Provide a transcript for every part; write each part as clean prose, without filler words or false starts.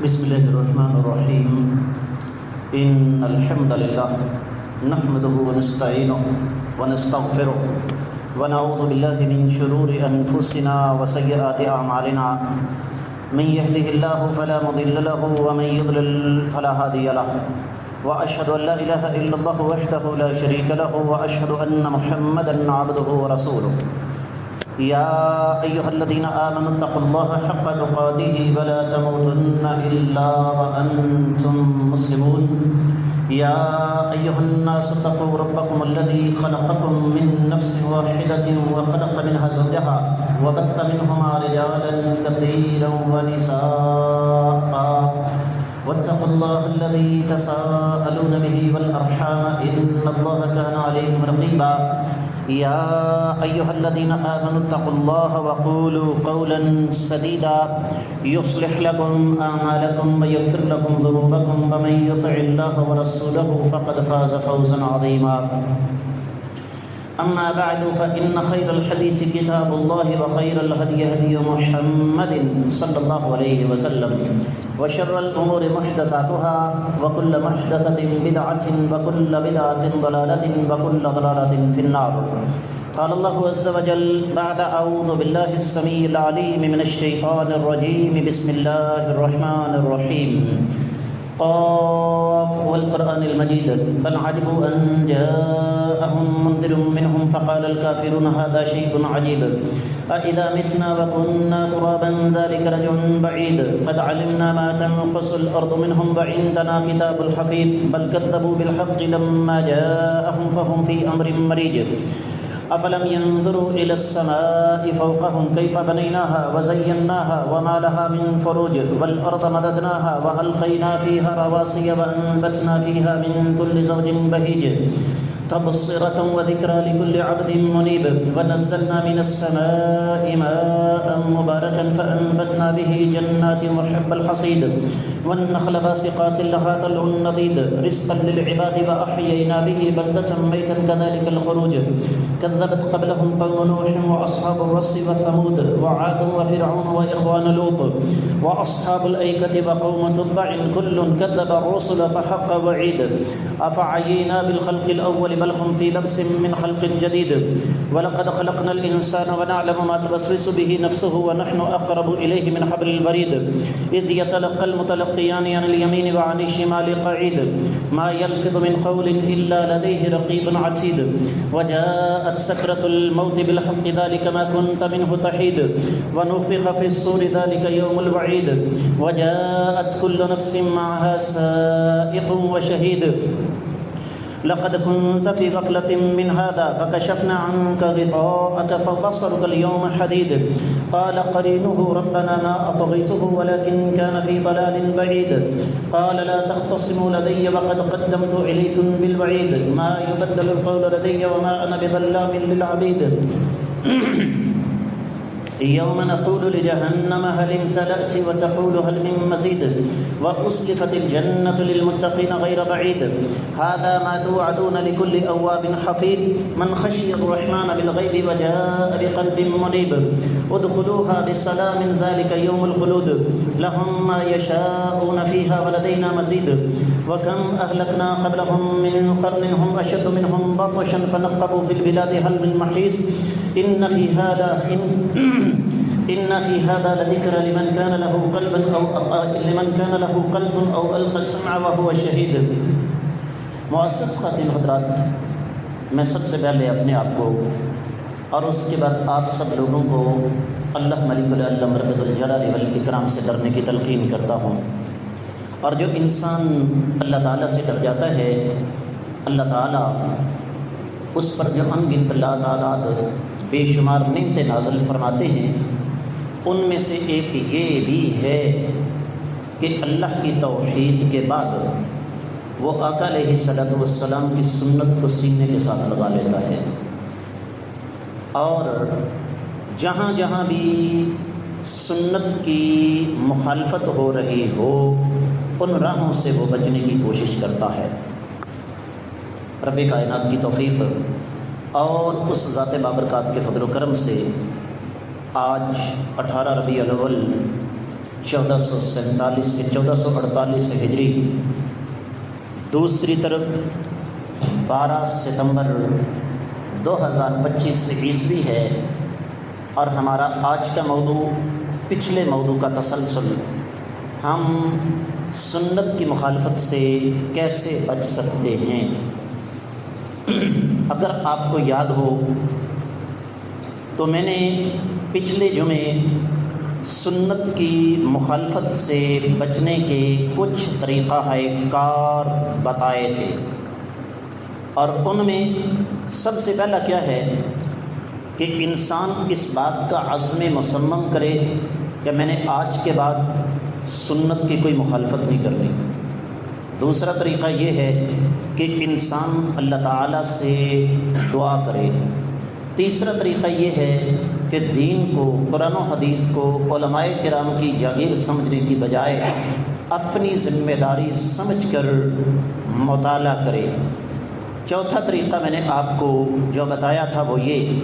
بسم الله الرحمن الرحيم إن الحمد لله نحمده ونستعينه ونستغفره ونعوذ بالله من شرور أنفسنا وسيئات أعمالنا من يهده الله فلا مضل له ومن يضلل فلا هادي له وأشهد أن لا إله إلا الله وحده لا شريك له وأشهد أن محمدا عبده ورسوله يا أيها الذين آمنوا اتقوا الله حق تقاته ولا تموتن إلا وأنتم مسلمون يا أيها الناس اتقوا ربكم الذي خلقكم من نفس واحدة وخلق منها زوجها وبث منهما رجالا كثيرا ونساء واتقوا الله الذي تساءلون به والأرحام إن الله كان عليكم رقيبا يا أيها الذين آمنوا اتقوا الله وقولوا قولا سديدا يصلح لكم أعمالكم ويغفر لكم ذنوبكم ومن يطع الله ورسوله فقد فاز فوزا عظيما أما بعد فإن خير الحديث كتاب الله وخير الهدي هدي محمد صلى الله عليه وسلم وشر الأمور محدثاتها وكل محدثة بدعة وكل بدعة ضلالة وكل ضلالة في النار. قال الله عز وجل بعد أعوذ بالله السميع العليم من الشيطان الرجيم بسم الله الرحمن الرحيم قاف والقرآن المجيد بل عجبوا أن جاءهم منذر منهم فقال الكافرون هذا شيء عجيب أإذا متنا وكنا ترابا ذلك رجع بعيد قد علمنا ما تنقص الأرض منهم وعندنا كتاب حفيظ بل كذبوا بالحق لما جاءهم فهم في أمر مريج أفلم ينظروا إلى السماء فوقهم كيف بنيناها وزيناها وما لها من فروج والأرض مددناها وألقينا فيها رواسي وأنبتنا فيها من كل زوج بهيج تبصرة وذكرى لكل عبد منيب ونزلنا من السماء ماء مباركا فأنبتنا به جنات وحب الحصيد والنخل باسقات لها طلع نضيد رزقا للعباد وأحيينا به بلدة ميتا كذلك الخروج كذبت قبلهم قوم نوح وأصحاب الرس وثمود وعاد وفرعون وإخوان لوط وأصحاب الأيكة وقوم تبع كل كذب الرسل فحق وعيد أفعينا بالخلق الأول بل هم في لبس من خلق جديد ولقد خلقنا الإنسان ونعلم ما توسوس به نفسه ونحن أقرب إليه من حبل الوريد إذ يتلقى المتلقيان عن اليمين وعن الشمال قعيد ما يلفظ من قول إلا لديه رقيب عتيد وجاءت سكرة الموت بالحق ذلك ما كنت منه تحيد ونفخ في الصور ذلك يوم الوعيد وجاءت كل نفس معها سائق وشهيد لقد كنت في غفلة من هذا فكشفنا عنك غطاءك فبصرك اليوم حديد قال قرينه ربنا ما أطغيته ولكن كان في ضلال بعيد قال لا تختصموا لدي وقد قدمت إليكم بالوعيد ما يبدل القول لدي وما أنا بظلام للعبيد يوم نقول لجهنم هل امتلأت وتقول هل من مزيد وأزلفت الجنة للمتقين غير بعيد هذا ما توعدون لكل أواب حفيظ من خشي الرحمن بالغيب وجاء بقلب منيب ادخلوها بسلام ذلك يوم الخلود لهم ما يشاءون فيها ولدينا مزيد وكم أهلكنا قبلهم من قرن هم أشد منهم بطشا فنقبوا في البلاد هل من محيص إن في هذا لذكر لمن كان له قلب أو ألقى السمع وهو شهيد. معزز خواتین حضرات، میں سب سے پہلے اپنے آپ کو اور اس کے بعد آپ سب لوگوں کو اللہ ملک العلم رب الجلال والاکرام سے ڈرنے کی تلقین کرتا ہوں. اور جو انسان اللہ تعالیٰ سے ڈر جاتا ہے، اللہ تعالیٰ اس پر جو انگنت تعداد بے شمار نعمتیں نازل فرماتے ہیں، ان میں سے ایک یہ بھی ہے کہ اللہ کی توحید کے بعد وہ آقا علیہ السلام کی سنت کو سینے کے ساتھ لگا لیتا ہے، اور جہاں جہاں بھی سنت کی مخالفت ہو رہی ہو ان راہوں سے وہ بچنے کی کوشش کرتا ہے. رب کائنات کی توفیق اور اس ذات بابرکات کے فضل و کرم سے آج 18 ربیع الاول 1447 سے 1448 ہجری، دوسری طرف 12 ستمبر 2025 عیسوی ہے، اور ہمارا آج کا موضوع پچھلے موضوع کا تسلسل، ہم سنت کی مخالفت سے کیسے بچ سکتے ہیں۔ اگر آپ کو یاد ہو تو میں نے پچھلے جمعے سنت کی مخالفت سے بچنے کے کچھ طریقہ کار بتائے تھے، اور ان میں سب سے پہلا کیا ہے کہ انسان اس بات کا عزم مصمم کرے کہ میں نے آج کے بعد سنت کی کوئی مخالفت نہیں کرنی۔ دوسرا طریقہ یہ ہے کہ انسان اللہ تعالیٰ سے دعا کرے۔ تیسرا طریقہ یہ ہے کہ دین کو، قرآن و حدیث کو علماء کرام کی جاگیر سمجھنے کی بجائے اپنی ذمہ داری سمجھ کر مطالعہ کرے۔ چوتھا طریقہ میں نے آپ کو جو بتایا تھا وہ یہ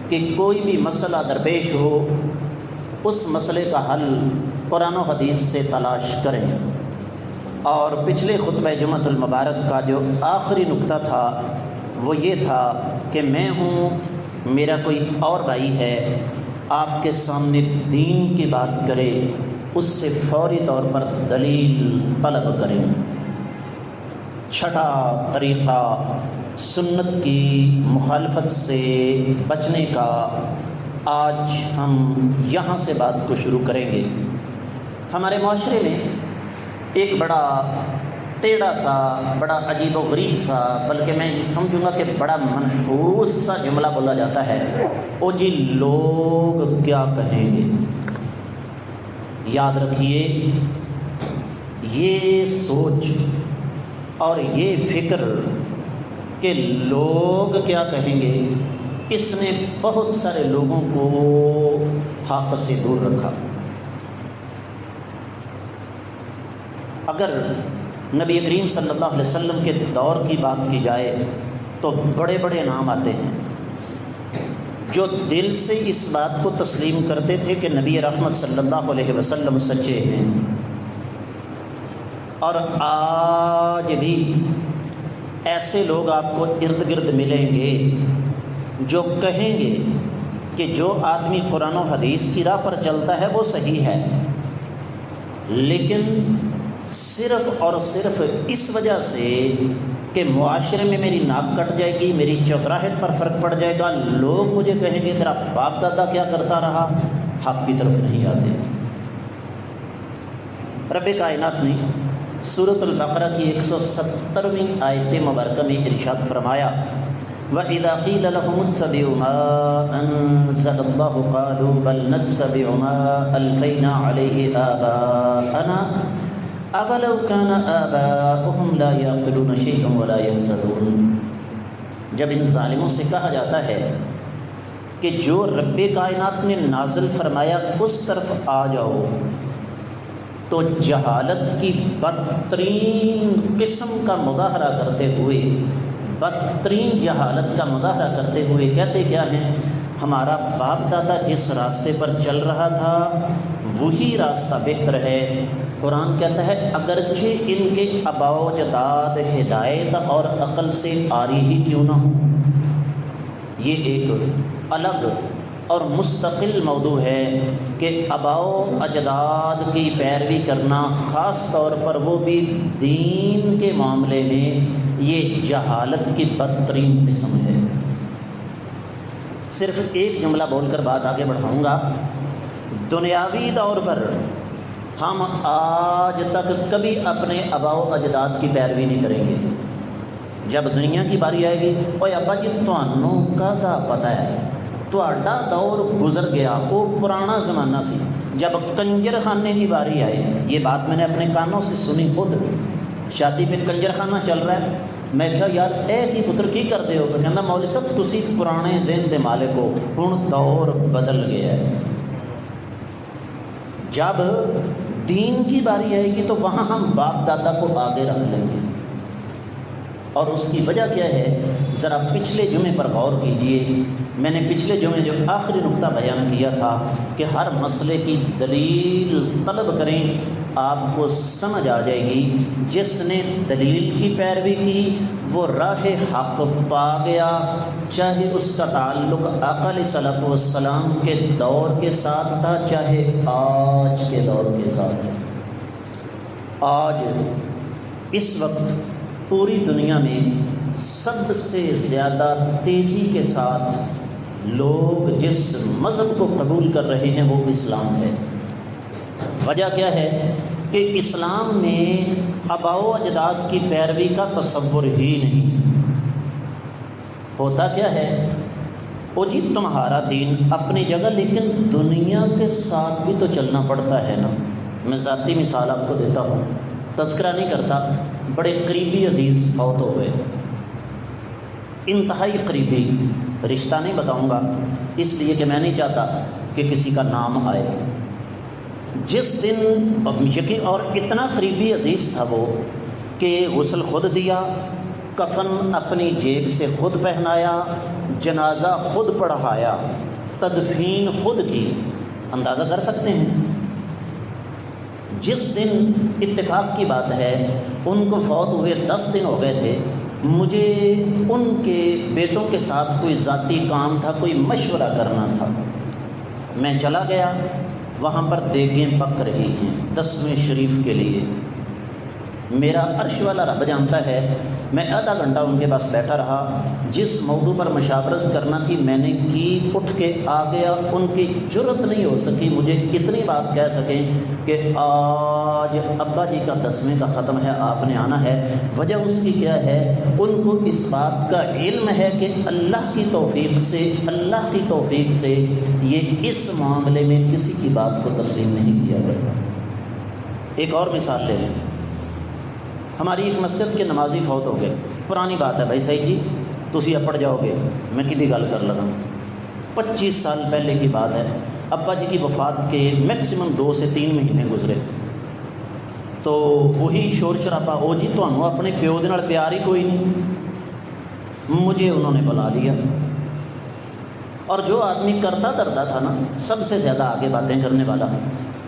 کہ کوئی بھی مسئلہ درپیش ہو، اس مسئلے کا حل قرآن و حدیث سے تلاش کریں۔ اور پچھلے خطبہ جمعۃ المبارک کا جو آخری نقطہ تھا وہ یہ تھا کہ میں ہوں، میرا کوئی اور بھائی ہے، آپ کے سامنے دین کی بات کرے، اس سے فوری طور پر دلیل طلب کریں۔ چھٹا طریقہ سنت کی مخالفت سے بچنے کا، آج ہم یہاں سے بات کو شروع کریں گے۔ ہمارے معاشرے میں ایک بڑا ٹیڑھا سا، بڑا عجیب و غریب سا، بلکہ میں یہ سمجھوں گا کہ بڑا منحوس سا جملہ بولا جاتا ہے، او جی لوگ کیا کہیں گے۔ یاد رکھیے، یہ سوچ اور یہ فکر کہ لوگ کیا کہیں گے، اس نے بہت سارے لوگوں کو حق سے دور رکھا۔ اگر نبی کریم صلی اللہ علیہ وسلم کے دور کی بات کی جائے تو بڑے بڑے نام آتے ہیں جو دل سے اس بات کو تسلیم کرتے تھے کہ نبی رحمت صلی اللہ علیہ وسلم سچے ہیں۔ اور آج بھی ایسے لوگ آپ کو ارد گرد ملیں گے جو کہیں گے کہ جو آدمی قرآن و حدیث کی راہ پر چلتا ہے وہ صحیح ہے، لیکن صرف اور صرف اس وجہ سے کہ معاشرے میں میری ناک کٹ جائے گی، میری چوتراہٹ پر فرق پڑ جائے گا، لوگ مجھے کہیں گے تیرا باپ دادا کیا کرتا رہا، حق کی طرف نہیں آتے۔ رب کائنات نے سورۃ البقرہ کی 170ویں آیت مبارکہ میں ارشاد فرمایا، وَإِذَا قِيلَ لَهُمُ اتَّبِعُوا مَا أَنزَلَ اللَّهُ قَالُوا بَلْ نَتَّبِعُ مَا أَلْفَيْنَا عَلَيْهِ آبَاءَنَا أَوَلَوْ كَانَ آبَاؤُهُمْ لَا يَعْقِلُونَ شَيْئًا وَلَا يَهْتَدُونَ۔ جب ان ظالموں سے کہا جاتا ہے کہ جو رب کائنات نے نازل فرمایا اس طرف آ جاؤ، تو جہالت کی بدترین قسم کا مظاہرہ کرتے ہوئے، بدترین جہالت کا مظاہرہ کرتے ہوئے کہتے کیا ہیں، ہمارا باپ دادا جس راستے پر چل رہا تھا وہی راستہ بہتر ہے۔ قرآن کہتا ہے اگرچہ ان کے آباء و اجداد ہدایت اور عقل سے عاری ہی کیوں نہ ہو۔ یہ ایک الگ اور مستقل موضوع ہے کہ آباء و اجداد کی پیروی کرنا، خاص طور پر وہ بھی دین کے معاملے میں، یہ جہالت کی بدترین قسم ہے۔ صرف ایک جملہ بول کر بات آگے بڑھاؤں گا۔ دنیاوی طور پر ہم آج تک کبھی اپنے آباء و اجداد کی پیروی نہیں کریں گے۔ جب دنیا کی باری آئے گی، اوے ابا جی تھانوں کا پتہ ہے، تہاڈا دور گزر گیا، وہ پرانا زمانہ سی۔ جب کنجر خانے کی باری آئے، یہ بات میں نے اپنے کانوں سے سنی، خود شادی پہ کنجر خانہ چل رہا ہے، میں کہا یار اے کی پتر کی کرتے ہو؟ تو کہنا مولوی صاحب تسی پرانے ذہن دے مالک ہو، ہن دور بدل گیا ہے۔ جب دین کی باری آئے گی تو وہاں ہم باپ دادا کو آگے رکھ لیں گے، اور اس کی وجہ کیا ہے؟ ذرا پچھلے جمعے پر غور کیجئے. میں نے پچھلے جمعے جو آخری نقطہ بیان کیا تھا کہ ہر مسئلے کی دلیل طلب کریں، آپ کو سمجھ آ جائے گی. جس نے دلیل کی پیروی کی وہ راہ حق پا گیا، چاہے اس کا تعلق آقا علیہ الصلوۃ والسلام کے دور کے ساتھ تھا، چاہے آج کے دور کے ساتھ ہے. آج اس وقت پوری دنیا میں سب سے زیادہ تیزی کے ساتھ لوگ جس مذہب کو قبول کر رہے ہیں وہ اسلام ہے. وجہ کیا ہے کہ اسلام میں آباء و اجداد کی پیروی کا تصور ہی نہیں. ہوتا کیا ہے؟ او جی تمہارا دین اپنی جگہ، لیکن دنیا کے ساتھ بھی تو چلنا پڑتا ہے نا. میں ذاتی مثال آپ کو دیتا ہوں، تذکرہ نہیں کرتا. بڑے قریبی عزیز فوت ہو گئے، انتہائی قریبی. رشتہ نہیں بتاؤں گا اس لیے کہ میں نہیں چاہتا کہ کسی کا نام آئے. جس دن یقین اور اتنا قریبی عزیز تھا وہ کہ غسل خود دیا، کفن اپنی جیب سے خود پہنایا، جنازہ خود پڑھایا، تدفین خود کی. اندازہ کر سکتے ہیں. جس دن اتفاق کی بات ہے ان کو فوت ہوئے 10 دن ہو گئے تھے. مجھے ان کے بیٹوں کے ساتھ کوئی ذاتی کام تھا، کوئی مشورہ کرنا تھا. میں چلا گیا، وہاں پر دیگیں پک رہی ہیں 10ویں شریف کے لیے. میرا عرش والا رب جانتا ہے، میں آدھا گھنٹہ ان کے پاس بیٹھا رہا. جس موضوع پر مشاورت کرنا تھی میں نے کی، اٹھ کے آ گیا. ان کی جرت نہیں ہو سکی مجھے اتنی بات کہہ سکیں کہ آج ابا جی کا 10ویں کا ختم ہے، آپ نے آنا ہے. وجہ اس کی کیا ہے؟ ان کو اس بات کا علم ہے کہ اللہ کی توفیق سے یہ اس معاملے میں کسی کی بات کو تسلیم نہیں کیا کرتا. ایک اور مثال لے لیں. ہماری ایک مسجد کے نمازی فوت ہو گئے. پرانی بات ہے بھائی سعید جی، تسی اپڑ جاؤ گے، میں کدی گل کر لگا. 25 سال پہلے کی بات ہے. ابا جی کی وفات کے میکسیمم 2 سے 3 مہینے گزرے تو وہی شور شرابہ، او جی تمہیں اپنے پیو دے نال پیار ہی کوئی نہیں. مجھے انہوں نے بلا لیا، اور جو آدمی کرتا دھرتا تھا نا، سب سے زیادہ آگے باتیں کرنے والا،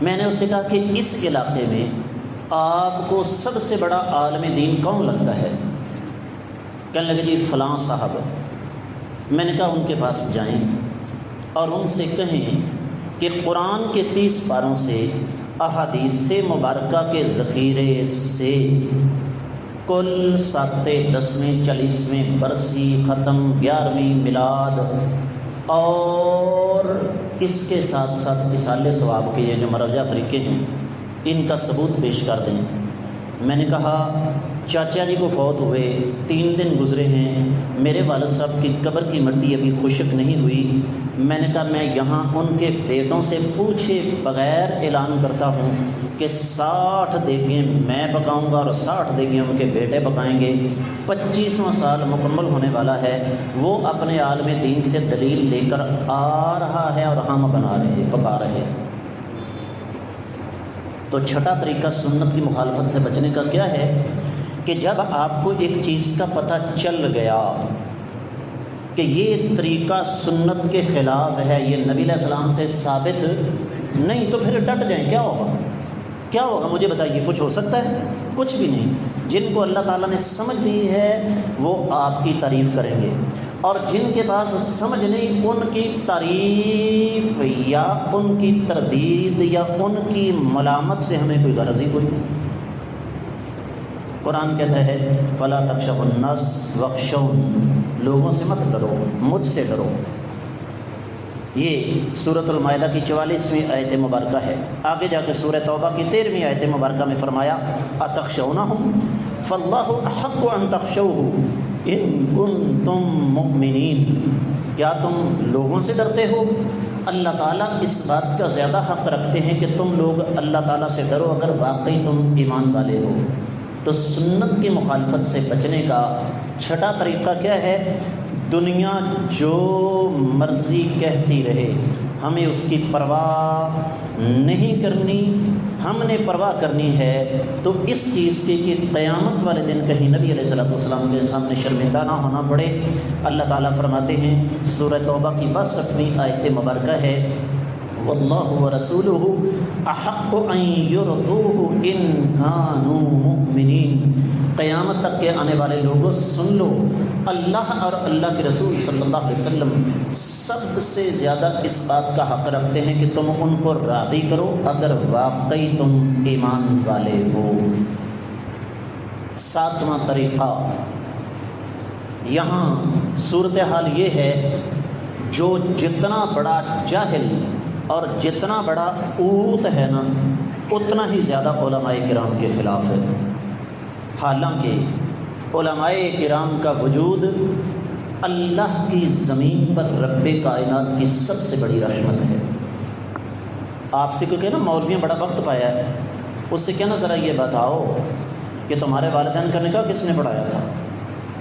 میں نے اس سے کہا کہ اس علاقے میں آپ کو سب سے بڑا عالم دین کون لگتا ہے؟ کہنے لگے جی فلاں صاحب. میں نے کہا ان کے پاس جائیں اور ان سے کہیں کہ قرآن کے 30 پاروں سے، احادیث مبارکہ کے ذخیرے سے کل 7، 10، 40ویں برسی، ختم، 11ویں میلاد اور اس کے ساتھ ساتھ اصالِ ثواب کے یہ جو مروجہ طریقے ہیں ان کا ثبوت پیش کر دیں. میں نے کہا چاچا جی کو فوت ہوئے 3 دن گزرے ہیں، میرے والد صاحب کی قبر کی مٹی ابھی خشک نہیں ہوئی. میں نے کہا میں یہاں ان کے بیٹوں سے پوچھے بغیر اعلان کرتا ہوں کہ 60 دیگیں میں پکاؤں گا اور 60 دیگیں ان کے بیٹے پکائیں گے. 25واں سال مکمل ہونے والا ہے، وہ اپنے عالم دین سے دلیل لے کر آ رہا ہے اور ہم پکا رہے ہیں. تو چھٹا طریقہ سنت کی مخالفت سے بچنے کا کیا ہے کہ جب آپ کو ایک چیز کا پتہ چل گیا کہ یہ طریقہ سنت کے خلاف ہے، یہ نبی علیہ السلام سے ثابت نہیں، تو پھر ڈٹ جائیں. کیا ہوگا مجھے بتائیے؟ کچھ ہو سکتا ہے؟ کچھ بھی نہیں. جن کو اللہ تعالیٰ نے سمجھ دی ہے وہ آپ کی تعریف کریں گے، اور جن کے پاس سمجھ نہیں ان کی تعریف یا ان کی تردید یا ان کی ملامت سے ہمیں کوئی غرض ہی کوئی نہیں. قرآن کہتا ہے فَلَا تَخْشَوُا النَّاسَ وَاخْشَوْنِ، لوگوں سے مت ڈرو، مجھ سے ڈرو. یہ سورۃ المائدہ کی 44ویں آیت مبارکہ ہے. آگے جا کے سورہ توبہ کی 13ویں آیت مبارکہ میں فرمایا أَتَخْشَوْنَهُمْ فَاللَّهُ أَحَقُّ أَن تَخْشَوْهُ إِن كُنتُم مُّؤْمِنِينَ. کیا تم لوگوں سے ڈرتے ہو؟ اللہ تعالیٰ اس بات کا زیادہ حق رکھتے ہیں کہ تم لوگ اللہ تعالیٰ سے ڈرو اگر واقعی تم ایمان والے ہو. تو سنت کی مخالفت سے بچنے کا چھٹا طریقہ کیا ہے؟ دنیا جو مرضی کہتی رہے، ہمیں اس کی پرواہ نہیں کرنی. ہم نے پرواہ کرنی ہے تو اس چیز کی کہ قیامت والے دن کہیں نبی علیہ السلام کے سامنے شرمندہ نہ ہونا پڑے۔ اللہ تعالیٰ فرماتے ہیں سورہ توبہ کی 62ویں آیت مبارکہ ہے، واللہ ورسولہ احق ان یرضوہ ان کانوا مؤمنین۔ قیامت تک کے آنے والے لوگوں سن لو، اللہ اور اللہ کے رسول صلی اللہ علیہ وسلم سب سے زیادہ اس بات کا حق رکھتے ہیں کہ تم ان کو راضی کرو اگر واقعی تم ایمان والے ہو۔ 7واں طریقہ، یہاں صورتحال یہ ہے جو جتنا بڑا جاہل اور جتنا بڑا اوت ہے نا اتنا ہی زیادہ علماء کرام کے خلاف ہے۔ حالانکہ علماء کرام کا وجود اللہ کی زمین پر رب کائنات کی سب سے بڑی رحمت ہے۔ آپ سے کیونکہ نا مولویوں بڑا وقت پایا ہے، اس سے کہنا ذرا یہ بتاؤ کہ تمہارے والدین کا نکاح کس نے پڑھایا تھا؟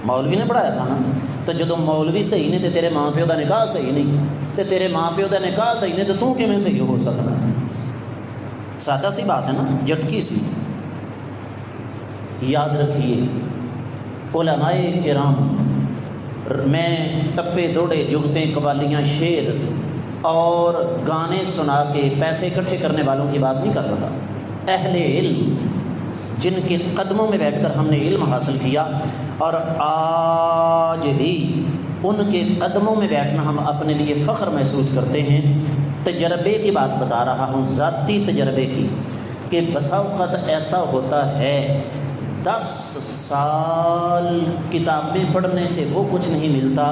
مولوی نے پڑھایا تھا نا۔ تو جدو مولوی صحیح نہیں تو تیرے ماں پیو کا نکاح صحیح نہیں، تو تیرے ماں پیو کا نکاح صحیح نہیں تو کیویں صحیح ہو سکتا؟ سادہ سی بات ہے نا، جھٹکی سی۔ یاد رکھیے علماء کرام، میں ٹپے دوڑے جگتیں قوالیاں شعر اور گانے سنا کے پیسے اکٹھے کرنے والوں کی بات نہیں کر رہا، اہل علم جن کے قدموں میں بیٹھ کر ہم نے علم حاصل کیا اور آج بھی ان کے قدموں میں بیٹھنا ہم اپنے لیے فخر محسوس کرتے ہیں۔ تجربے کی بات بتا رہا ہوں، ذاتی تجربے کی، کہ بسا اوقات ایسا ہوتا ہے 10 سال کتابیں پڑھنے سے وہ کچھ نہیں ملتا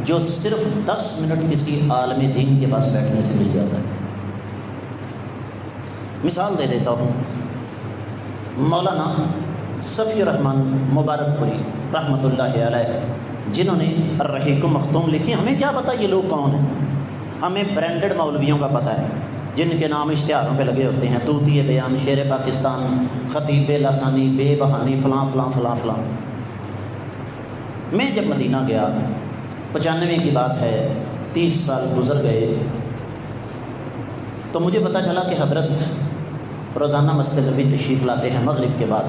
جو صرف 10 منٹ کسی عالم دین کے پاس بیٹھنے سے مل جاتا ہے۔ مثال دے دیتا ہوں، مولانا صفی الرحمن مبارک پوری رحمۃ اللہ علیہ، جنہوں نے الرحیق المختوم لکھی۔ ہمیں کیا پتہ یہ لوگ کون ہیں؟ ہمیں برانڈڈ مولویوں کا پتہ ہے جن کے نام اشتہاروں پہ لگے ہوتے ہیں، طوطی بیان، شیر پاکستان، خطیب لسانی، بے بہانی، فلاں فلاں فلاں فلاں۔ میں جب مدینہ گیا، 95 کی بات ہے، 30 سال گزر گئے، تو مجھے پتہ چلا کہ حضرت روزانہ مسجد نبوی تشریف لاتے ہیں مغرب کے بعد۔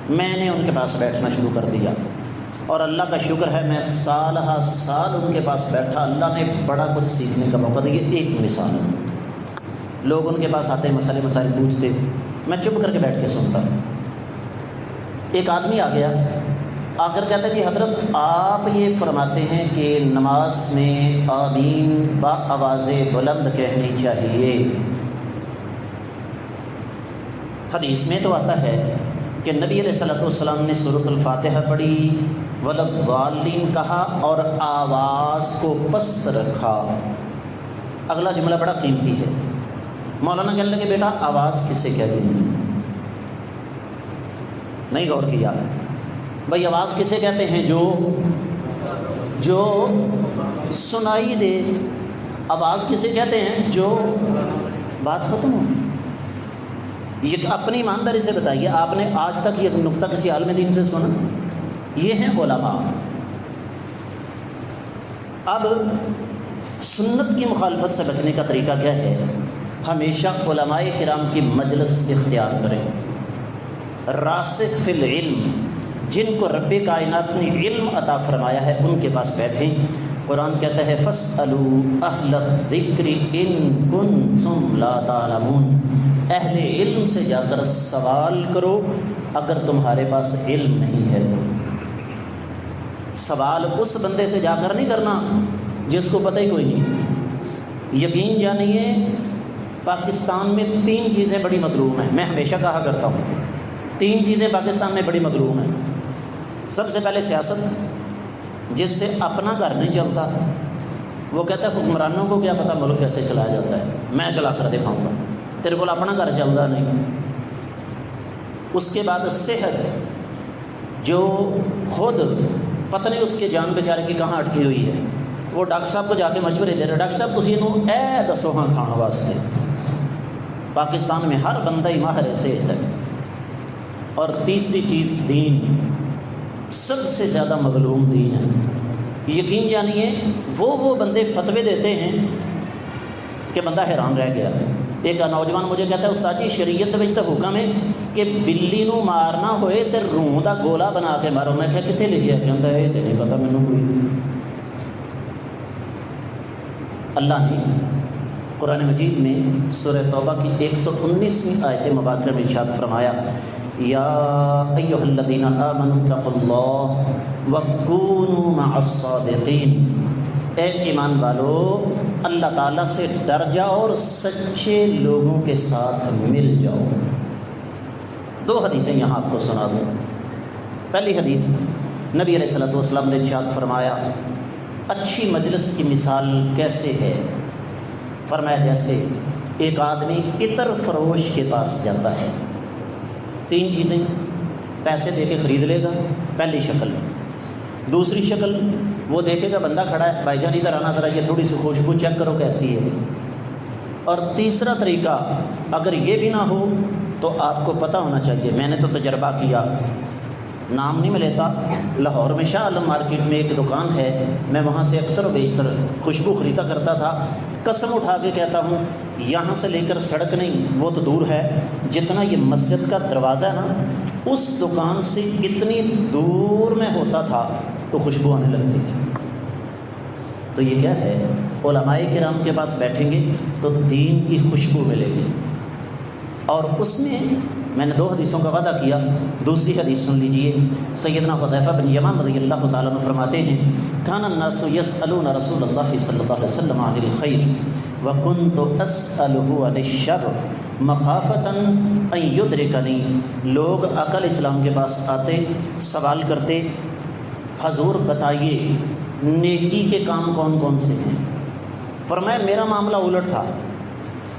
میں نے ان کے پاس بیٹھنا شروع کر دیا اور اللہ کا شکر ہے میں سال ہا سال ان کے پاس بیٹھا، اللہ نے بڑا کچھ سیکھنے کا موقع دیا۔ ایک مثال، لوگ ان کے پاس آتے مسائل پوچھتے، میں چپ کر کے بیٹھ کے سنتا۔ ایک آدمی آ گیا، آ کر کہتا کہ حضرت آپ یہ فرماتے ہیں کہ نماز میں آمین با آواز بلند کہنی چاہیے، حدیث میں تو آتا ہے کہ نبی علیہ السلام نے سورۃ الفاتحہ پڑھی، وَلَضَّالِّينَ کہا اور آواز کو پست رکھا۔ اگلا جملہ بڑا قیمتی ہے۔ مولانا کہنے لگے بیٹا آواز کسے کہتے ہیں؟ نہیں غور کیا بھائی، آواز کسے کہتے ہیں؟ جو سنائی دے۔ آواز کسے کہتے ہیں؟ جو بات ختم ہو۔ یہ اپنی ایمانداری سے بتائیے، آپ نے آج تک یہ نقطہ کسی عالم دین سے سنا؟ یہ ہیں علماء۔ اب سنت کی مخالفت سے بچنے کا طریقہ کیا ہے؟ ہمیشہ علماء کرام کی مجلس اختیار کریں، راسخ فی العلم، جن کو رب کائنات نے علم عطا فرمایا ہے ان کے پاس بیٹھیں۔ قرآن کہتا ہے فَاسْأَلُوا أَهْلَ الذِّكْرِ إِن كُنتُمْ لَا تَعْلَمُونَ، اہل علم سے جا کر سوال کرو اگر تمہارے پاس علم نہیں ہے تو۔ سوال اس بندے سے جا کر نہیں کرنا جس کو پتہ ہی کوئی نہیں۔ یقین جانیے پاکستان میں 3 چیزیں بڑی مطلوب ہیں، میں ہمیشہ کہا کرتا ہوں 3 چیزیں پاکستان میں بڑی مطلوب ہیں۔ سب سے پہلے سیاست، جس سے اپنا گھر نہیں چلتا، وہ کہتا ہے حکمرانوں کو کیا پتہ ملک کیسے چلایا جاتا ہے، میں چلا کر دکھاؤں گا، تیرے کو اپنا گھر چلتا نہیں۔ اس کے بعد صحت، جو خود پتہ نہیں اس کے جان بیچارے کی کہاں اٹکی ہوئی ہے، وہ ڈاکٹر صاحب کو جا کے مشورے دے رہے، ڈاکٹر صاحب تسی نو اے دسو ہاں کھان واسطے۔ پاکستان میں ہر بندہ ہی ماہر صحت ہے۔ اور تیسری چیز دین، سب سے زیادہ مظلوم دین ہے۔ یقین جانیے وہ بندے فتوے دیتے ہیں کہ بندہ حیران رہ گیا۔ ایک نوجوان مجھے کہتا ہے استاد جی شریعت وچ تو حکم ہے کہ بلی نو مارنا ہوئے تے روح دا گولا بنا کے مارو. میں کہا کتنے لکھیا؟ کہتا ہے یہ تو نہیں پتہ مینوں کوئی. اللہ نے قرآن مجید میں سورہ توبہ کی 119ویں آیت مبارکہ میں ارشاد فرمایا یا ایھا الذین آمنوا اتقوا اللہ وکونوا مع الصادقین. اے ایمان والو اللہ تعالیٰ سے ڈر جاؤ اور سچے لوگوں کے ساتھ مل جاؤ. دو حدیثیں یہاں آپ کو سنا دوں. پہلی حدیث نبی علیہ الصلوۃ والسلام نے ارشاد فرمایا اچھی مجلس کی مثال کیسے ہے؟ فرمایا جیسے ایک آدمی عطر فروش کے پاس جاتا ہے. 3 چیزیں پیسے دے کے خرید لے گا. پہلی شکل. دوسری شکل وہ دیکھے گا بندہ کھڑا ہے, بھائی جان ادھر آنا ذرا یہ تھوڑی سی خوشبو چیک کرو کیسی ہے. اور تیسرا طریقہ اگر یہ بھی نہ ہو تو آپ کو پتہ ہونا چاہیے. میں نے تو تجربہ کیا, نام نہیں میں لیتا, لاہور میں شاہ عالم مارکیٹ میں ایک دکان ہے, میں وہاں سے اکثر و بیشتر خوشبو خریدا کرتا تھا. قسم اٹھا کے کہتا ہوں یہاں سے لے کر سڑک نہیں وہ تو دور ہے, جتنا یہ مسجد کا دروازہ ہے نا اس دکان سے اتنی دور میں ہوتا تھا تو خوشبو آنے لگتی تھی. تو یہ کیا ہے؟ علماء کرام کے پاس بیٹھیں گے تو دین کی خوشبو ملے گی. اور اس میں نے 2 حدیثوں کا وعدہ کیا. دوسری حدیث سن لیجئے. سیدنا حذیفہ بن یمان رضی اللہ تعالیٰ عنہ فرماتے ہیں کان الناس یسألون رسول اللہ صلی اللہ علیہ وسلم عن الخیر وکنت اسألہ عن الشر مخافتا ان یدرکنی. لوگ آقا علیہ السلام کے پاس آتے سوال کرتے حضور بتائیے نیکی کے کام کون کون سے ہیں. فرمایا میرا معاملہ الٹ تھا.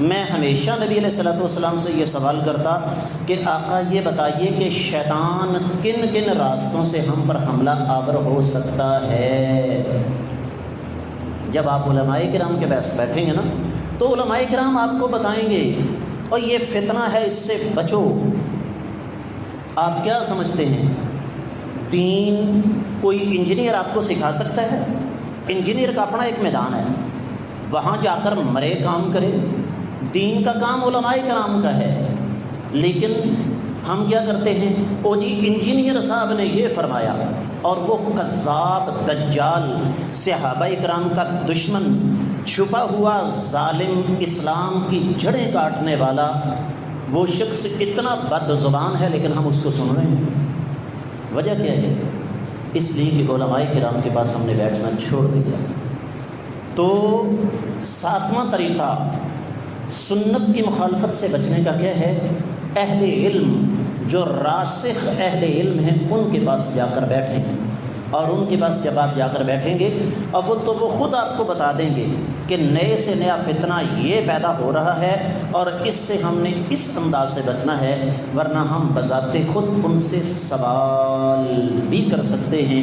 میں ہمیشہ نبی علیہ الصلوۃ والسلام سے یہ سوال کرتا کہ آقا یہ بتائیے کہ شیطان کن کن راستوں سے ہم پر حملہ آور ہو سکتا ہے. جب آپ علماء کرام کے پاس بیٹھیں گے نا تو علماء کرام آپ کو بتائیں گے اور یہ فتنہ ہے اس سے بچو. آپ کیا سمجھتے ہیں دین کوئی انجینئر آپ کو سکھا سکتا ہے؟ انجینئر کا اپنا ایک میدان ہے, وہاں جا کر مرے کام کرے. دین کا کام علماء کرام کا ہے. لیکن ہم کیا کرتے ہیں, او جی انجینئر صاحب نے یہ فرمایا, اور وہ کذاب دجال صحابہ کرام کا دشمن چھپا ہوا ظالم اسلام کی جڑیں کاٹنے والا وہ شخص اتنا بد زبان ہے لیکن ہم اس کو سن رہے ہیں. وجہ کیا ہے؟ اس لیے کہ علماء کرام کے پاس ہم نے بیٹھنا چھوڑ دیا. تو 7واں طریقہ سنت کی مخالفت سے بچنے کا کیا ہے؟ اہل علم جو راسخ اہل علم ہیں ان کے پاس جا کر بیٹھیں. اور ان کے پاس جب آپ جا کر بیٹھیں گے اب تو وہ خود آپ کو بتا دیں گے کہ نئے سے نیا فتنہ یہ پیدا ہو رہا ہے اور اس سے ہم نے اس انداز سے بچنا ہے. ورنہ ہم بذات خود ان سے سوال بھی کر سکتے ہیں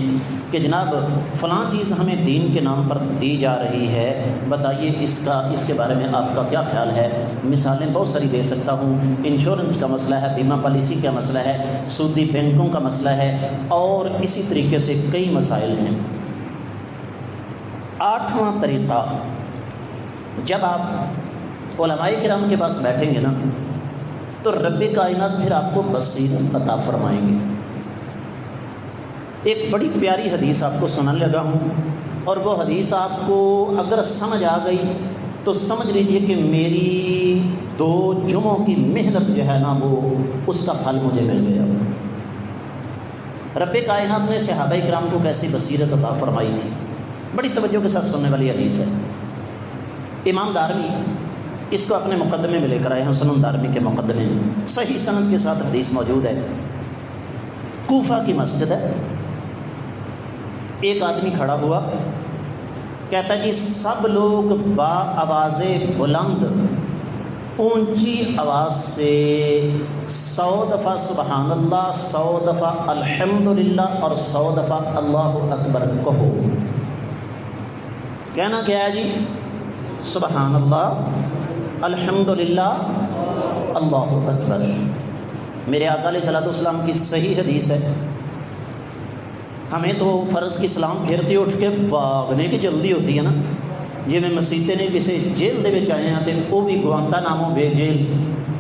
کہ جناب فلاں چیز ہمیں دین کے نام پر دی جا رہی ہے, بتائیے اس کے بارے میں آپ کا کیا خیال ہے. مثالیں بہت ساری دے سکتا ہوں. انشورنس کا مسئلہ ہے, بیمہ پالیسی کا مسئلہ ہے, سودی بینکوں کا مسئلہ ہے, اور اسی طریقے سے کئی مسائل ہیں. 8واں طریقہ جب آپ علماء کرام کے پاس بیٹھیں گے نا تو رب کائنات پھر آپ کو بصیرت عطا فرمائیں گے. ایک بڑی پیاری حدیث آپ کو سنانے لگا ہوں, اور وہ حدیث آپ کو اگر سمجھ آ گئی تو سمجھ لیجئے کہ میری 2 جمعوں کی محنت جو ہے نا وہ اس کا پھل مجھے مل گیا. رب کائنات نے صحابہ کرام کو کیسی بصیرت عطا فرمائی تھی. بڑی توجہ کے ساتھ سننے والی حدیث ہے. امام دارمی اس کو اپنے مقدمے میں لے کر آئے ہیں, سنن دارمی کے مقدمے میں صحیح سند کے ساتھ حدیث موجود ہے. کوفہ کی مسجد ہے, ایک آدمی کھڑا ہوا کہتا جی سب لوگ با آواز بلند اونچی آواز سے 100 دفعہ سبحان اللہ, 100 دفعہ الحمدللہ اور 100 دفعہ اللہ اکبر کہو. کہنا کیا ہے جی؟ سبحان اللہ, الحمدللہ, اللہ اکبر. میرے آقا علیہ الصلوۃ والسلام کی صحیح حدیث ہے. ہمیں تو فرض کی سلام پھیرتے اٹھ کے بھاگنے کی جلدی ہوتی ہے نا, ਜਿਵੇਂ ਮਸੀਤੇ ਨੇ ਕਿਸੇ ਜੇਲ੍ਹ ਦੇ ਵਿੱਚ ਆਏ ਹਾਂ ਤੇ ਉਹ ਵੀ ਗੁਆਂਤਾਨਾਮੋ ਬੇ ਜੇਲ੍ਹ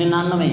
99।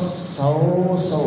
100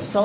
100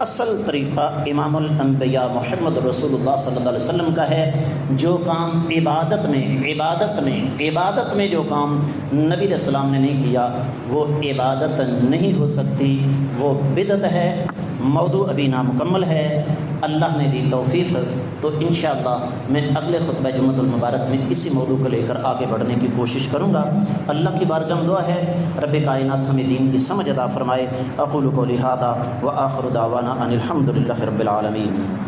اصل طریقہ امام الانبیاء محمد رسول اللہ صلی اللہ علیہ وسلم کا ہے. جو کام عبادت میں جو کام نبی علیہ السلام نے نہیں کیا وہ عبادت نہیں ہو سکتی، وہ بدعت ہے. موضوع ابھی نامکمل ہے، اللہ نے دی توفیق تو انشاءاللہ میں اگلے خطبہ جمعۃ المبارک میں اسی موضوع کو لے کر آگے بڑھنے کی کوشش کروں گا. اللہ کی بارگاہ میں دعا ہے رب کائنات ہمیں دین کی سمجھ عطا فرمائے. اقول قولی ھذا وآخر دعوانا ان الحمد للہ رب العالمین.